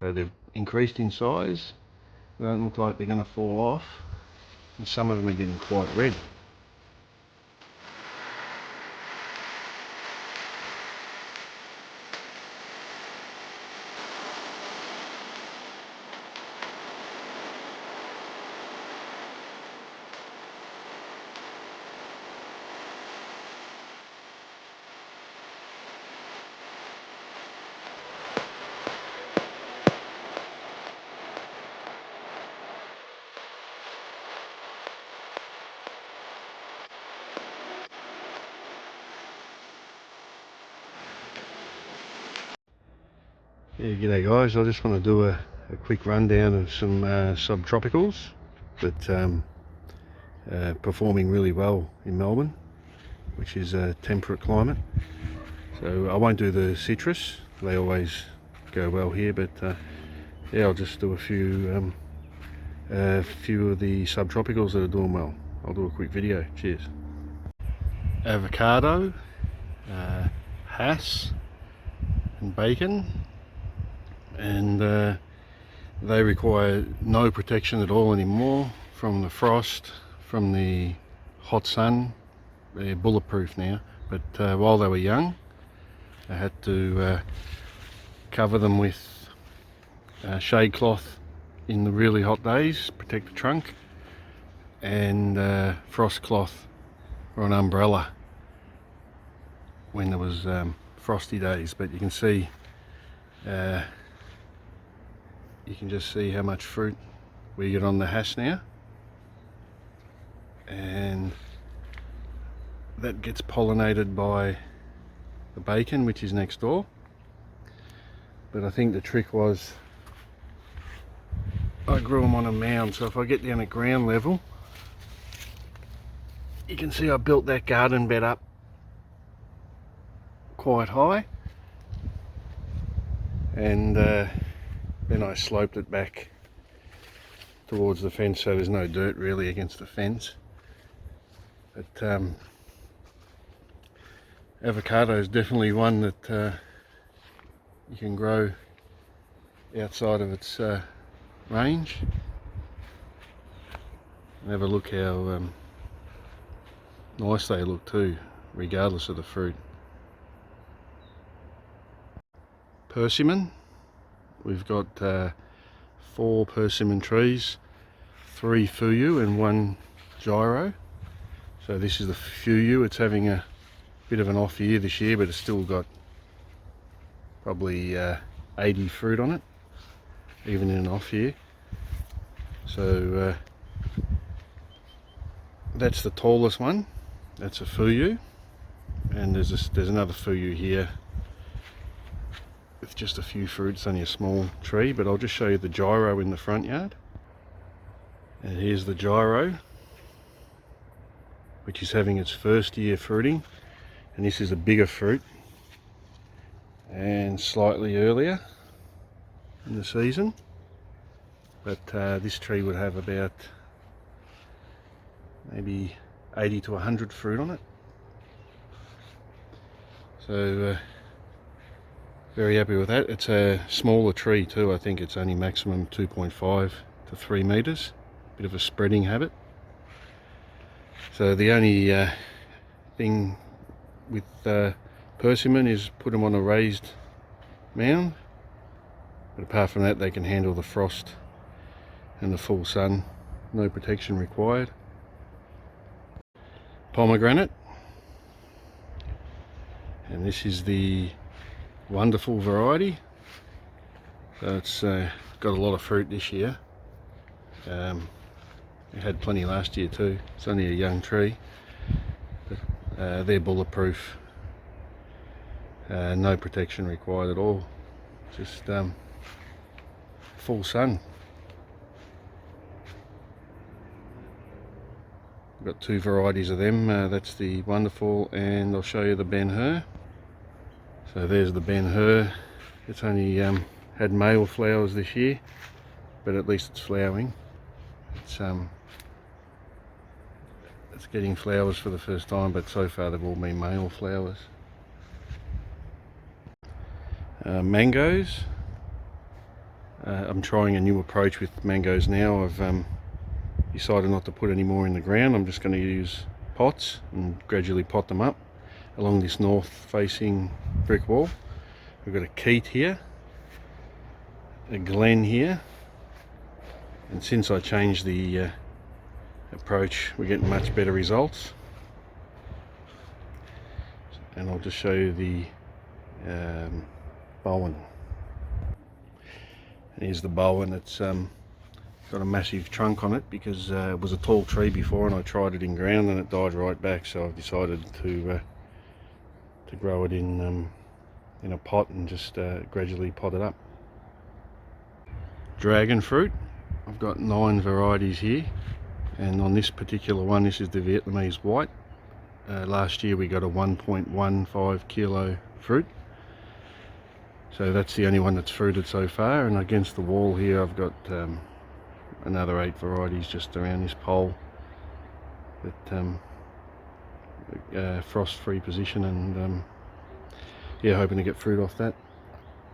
So they've increased in size. They don't look like they're going to fall off, and some of them are getting quite red. Yeah, g'day guys, I just want to do a quick rundown of some subtropicals that performing really well in Melbourne, which is a temperate climate. So I won't do the citrus, they always go well here, but yeah, I'll just do a few of the subtropicals that are doing well. I'll do a quick video. Cheers. Avocado, Hass and bacon, and they require no protection at all anymore from the frost, from the hot sun. They're bulletproof now, but while they were young I had to cover them with shade cloth in the really hot days, protect the trunk, and frost cloth or an umbrella when there was frosty days. But you can see you can just see how much fruit we get on the hash now, and that gets pollinated by the bacon, which is next door. But I think the trick was I grew them on a mound, so if I get down at ground level, you can see I built that garden bed up quite high, and then I sloped it back towards the fence, so there's no dirt really against the fence. But avocado is definitely one that you can grow outside of its range. And have a look how nice they look too, regardless of the fruit. Persimmon. We've got 4 persimmon trees, 3 fuyu and 1 gyro. So this is the fuyu. It's having a bit of an off year this year, but it's still got probably 80 fruit on it, even in an off year. So that's the tallest one. That's a fuyu, and there's another fuyu here with just a few fruits, only a small tree. But I'll just show you the gyro in the front yard. And here's the gyro, which is having its first year fruiting, and this is a bigger fruit and slightly earlier in the season. But this tree would have about maybe 80 to 100 fruit on it. So very happy with that. It's a smaller tree too. I think it's only maximum 2.5 to 3 meters. Bit of a spreading habit. So the only thing with persimmon is put them on a raised mound. But apart from that, they can handle the frost and the full sun. No protection required. Pomegranate. And this is the wonderful variety. So it's got a lot of fruit this year. It had plenty last year too. It's only a young tree, but they're bulletproof. No protection required at all. Just full sun. I've got 2 varieties of them. That's the wonderful, and I'll show you the Ben-Hur. So there's the Ben-Hur. It's only had male flowers this year, but at least it's flowering. It's getting flowers for the first time, but so far they've all been male flowers. Mangoes. I'm trying a new approach with mangoes now. I've decided not to put any more in the ground. I'm just going to use pots and gradually pot them up along this north facing brick wall. We've got a keat here, a glen here, and since I changed the approach, we're getting much better results. And I'll just show you the bowen. And here's the bowen. It's got a massive trunk on it because it was a tall tree before, and I tried it in ground and it died right back. So I've decided to grow it in a pot and just gradually pot it up. Dragon fruit. I've got 9 varieties here, and on this particular one, this is the Vietnamese white. Last year we got a 1.15 kilo fruit, so that's the only one that's fruited so far. And against the wall here I've got another 8 varieties just around this pole, that frost-free position, and yeah, hoping to get fruit off that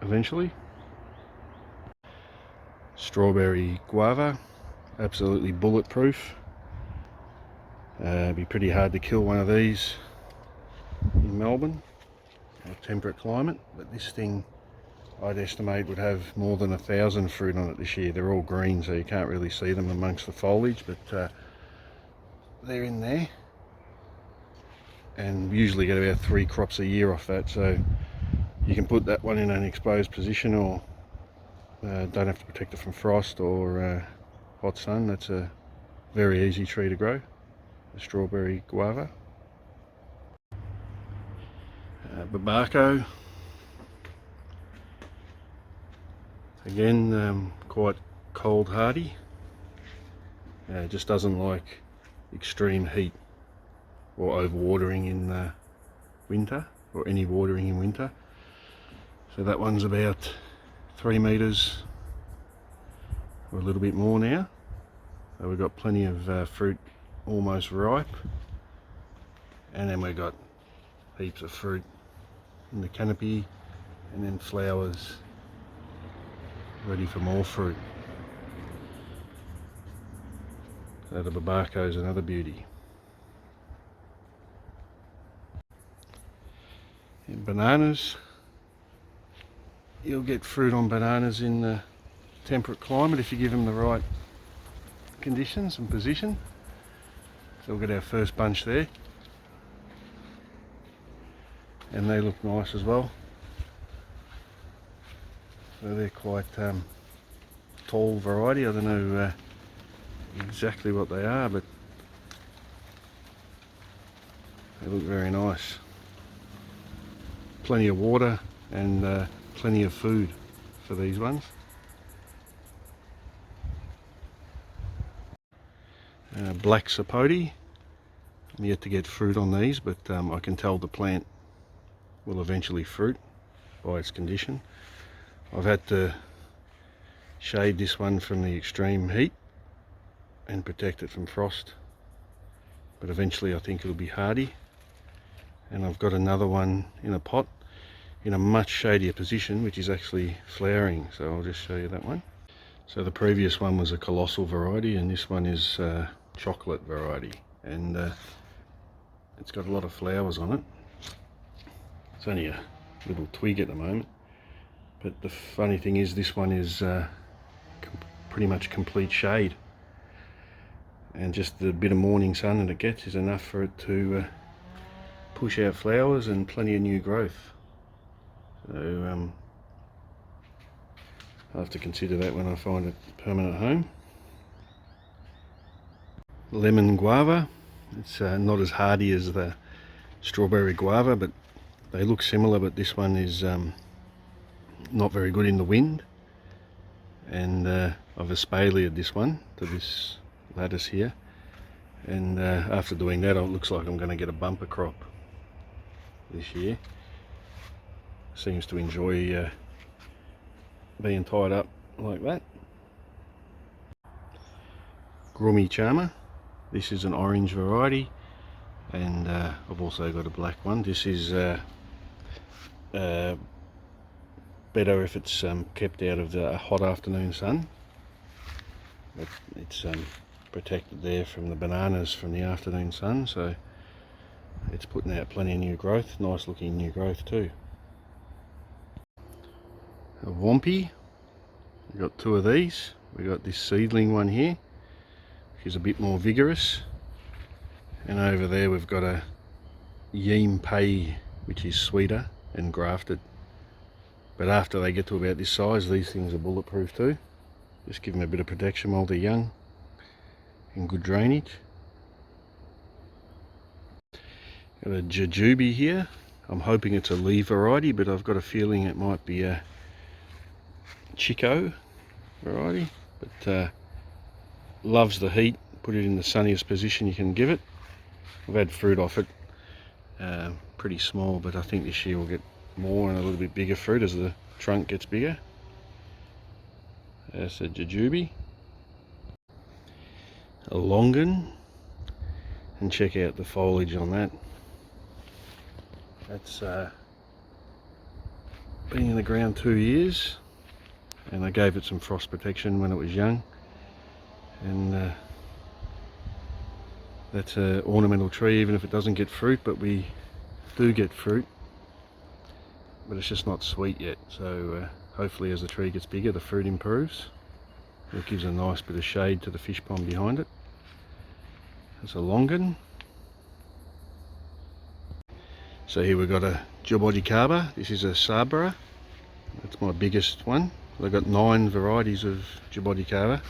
eventually. Strawberry guava, absolutely bulletproof. It'd be pretty hard to kill one of these in Melbourne, a temperate climate, but this thing I'd estimate would have more than 1,000 fruit on it this year. They're all green, so you can't really see them amongst the foliage, but they're in there, and usually get about 3 crops a year off that. So you can put that one in an exposed position, or don't have to protect it from frost or hot sun. That's a very easy tree to grow, the strawberry guava. Bacco, again quite cold hardy, just doesn't like extreme heat or overwatering in winter, or any watering in winter. So that one's about 3 meters or a little bit more now. So we've got plenty of fruit almost ripe, and then we've got heaps of fruit in the canopy, and then flowers ready for more fruit. So the Baccos is another beauty. And bananas, you'll get fruit on bananas in the temperate climate if you give them the right conditions and position. So we'll get our first bunch there, and they look nice as well. So they're quite tall variety. I don't know exactly what they are, but they look very nice. Plenty of water and plenty of food for these ones. Black Sapote. I'm yet to get fruit on these, but I can tell the plant will eventually fruit by its condition. I've had to shade this one from the extreme heat and protect it from frost, but eventually I think it'll be hardy. And I've got another one in a pot in a much shadier position, which is actually flowering, so I'll just show you that one. So the previous one was a colossal variety, and this one is chocolate variety, and it's got a lot of flowers on it. It's only a little twig at the moment, but the funny thing is this one is pretty much complete shade, and just the bit of morning sun that it gets is enough for it to push out flowers and plenty of new growth. So I'll have to consider that when I find a permanent home. Lemon guava. It's not as hardy as the strawberry guava, but they look similar, but this one is not very good in the wind, and I've espaliered this one to this lattice here, and after doing that it looks like I'm going to get a bumper crop this year. Seems to enjoy being tied up like that. Grumichama. This is an orange variety, and I've also got a black one. This is better if it's kept out of the hot afternoon sun, but it's protected there from the bananas from the afternoon sun, so it's putting out plenty of new growth, nice looking new growth too. A Wampi, we've got two of these. We've got this seedling one here, which is a bit more vigorous, and over there we've got a Wampi, which is sweeter and grafted. But after they get to about this size, these things are bulletproof too. Just give them a bit of protection while they're young and good drainage. Got a jujube here. I'm hoping it's a leaf variety, but I've got a feeling it might be a Chico variety. But loves the heat. Put it in the sunniest position you can give it. I've had fruit off it. Pretty small, but I think this year we'll get more and a little bit bigger fruit as the trunk gets bigger. That's a jujube. A Longan, and check out the foliage on that. That's been in the ground 2 years, and I gave it some frost protection when it was young, and that's an ornamental tree even if it doesn't get fruit, but we do get fruit, but it's just not sweet yet, so hopefully as the tree gets bigger the fruit improves. It gives a nice bit of shade to the fish pond behind it. That's a Longan. So here we've got a Jaboticaba. This is a Sabra. That's my biggest one. I've got 9 varieties of Jaboticaba.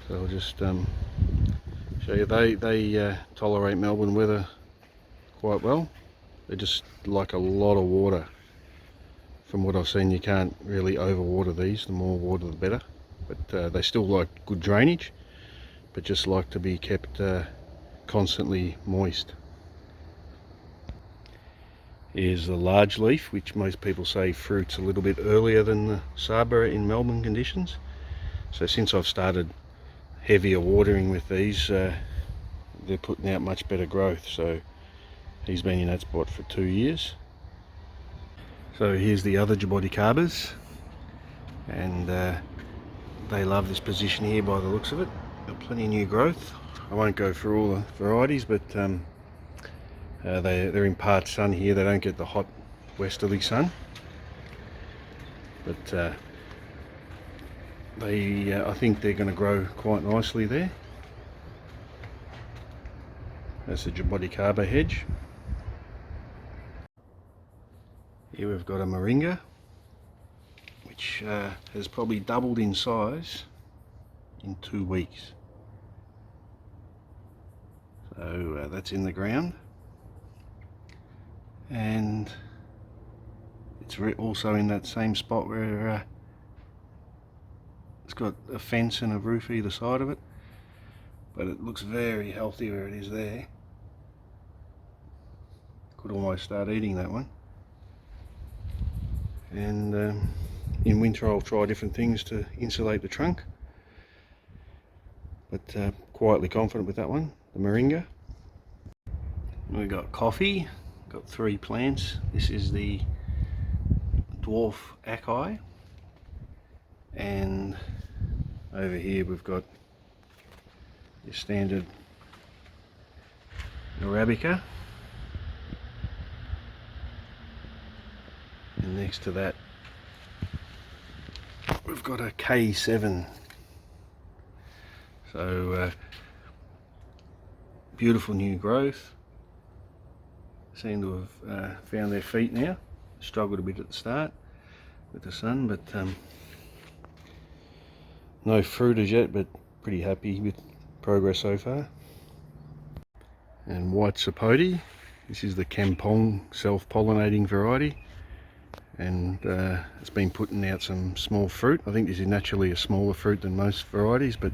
So I'll just show you. They tolerate Melbourne weather quite well. They just like a lot of water. From what I've seen, you can't really overwater these. The more water the better. But they still like good drainage, but just like to be kept constantly moist. Here's the large leaf, which most people say fruits a little bit earlier than the Sabra in Melbourne conditions. So since I've started heavier watering with these, they're putting out much better growth. So he's been in that spot for 2 years. So here's the other Jaboticabas, and they love this position here by the looks of it. Got plenty of new growth. I won't go through all the varieties, but they're in part sun here. They don't get the hot westerly sun, but I think they're going to grow quite nicely there. That's the Jaboticaba hedge. Here we've got a Moringa, which has probably doubled in size in 2 weeks. So that's in the ground, and it's also in that same spot where it's got a fence and a roof either side of it, but it looks very healthy where it is there. Could almost start eating that one. And in winter I'll try different things to insulate the trunk, but quietly confident with that one, the Moringa. We've got coffee, got 3 plants. This is the dwarf acai, and over here we've got your standard Arabica, and next to that we've got a K7. So beautiful new growth. Seem to have found their feet now. Struggled a bit at the start with the sun, but no fruit as yet, but pretty happy with progress so far. And White Sapote, this is the Kampong self-pollinating variety, and it's been putting out some small fruit. I think this is naturally a smaller fruit than most varieties, but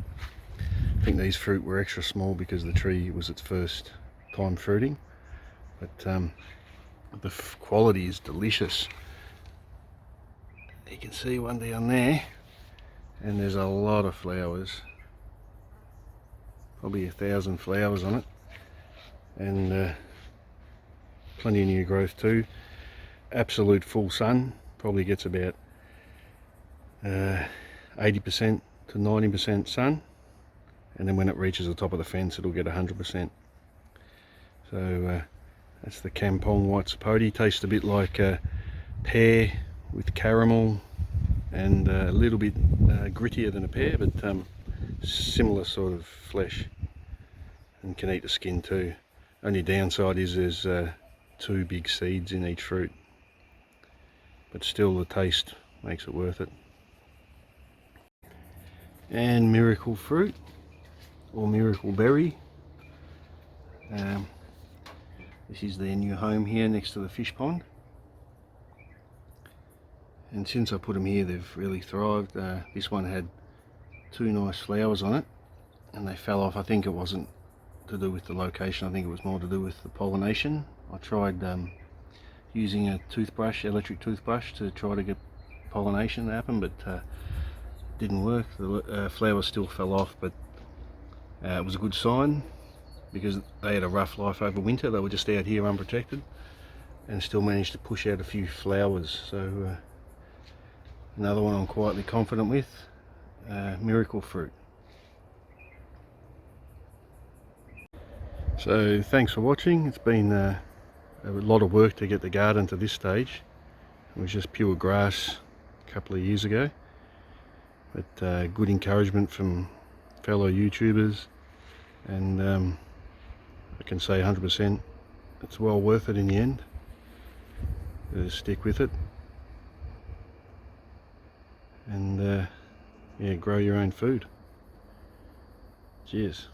I think these fruit were extra small because the tree was its first time fruiting. But the quality is delicious. You can see one down there, and there's a lot of flowers, probably 1,000 flowers on it, and plenty of new growth too. Absolute full sun probably gets about 80% to 90% sun, and then when it reaches the top of the fence it'll get 100%. So that's the Kampong White Sapote. Tastes a bit like pear with caramel, and a little bit grittier than a pear, but similar sort of flesh, and can eat the skin too. Only downside is there's 2 big seeds in each fruit, but still the taste makes it worth it. And miracle fruit, or miracle berry. This is their new home here next to the fish pond, and since I put them here they've really thrived. This one had 2 nice flowers on it and they fell off. I think it wasn't to do with the location, I think it was more to do with the pollination. I tried using a toothbrush, electric toothbrush, to try to get pollination to happen, but didn't work. The flowers still fell off, but it was a good sign because they had a rough life over winter. They were just out here unprotected and still managed to push out a few flowers. So another one I'm quietly confident with, miracle fruit. So thanks for watching. It's been a lot of work to get the garden to this stage. It was just pure grass a couple of years ago, but good encouragement from fellow YouTubers, and I can say 100% it's well worth it in the end. Just stick with it and yeah, grow your own food. Cheers.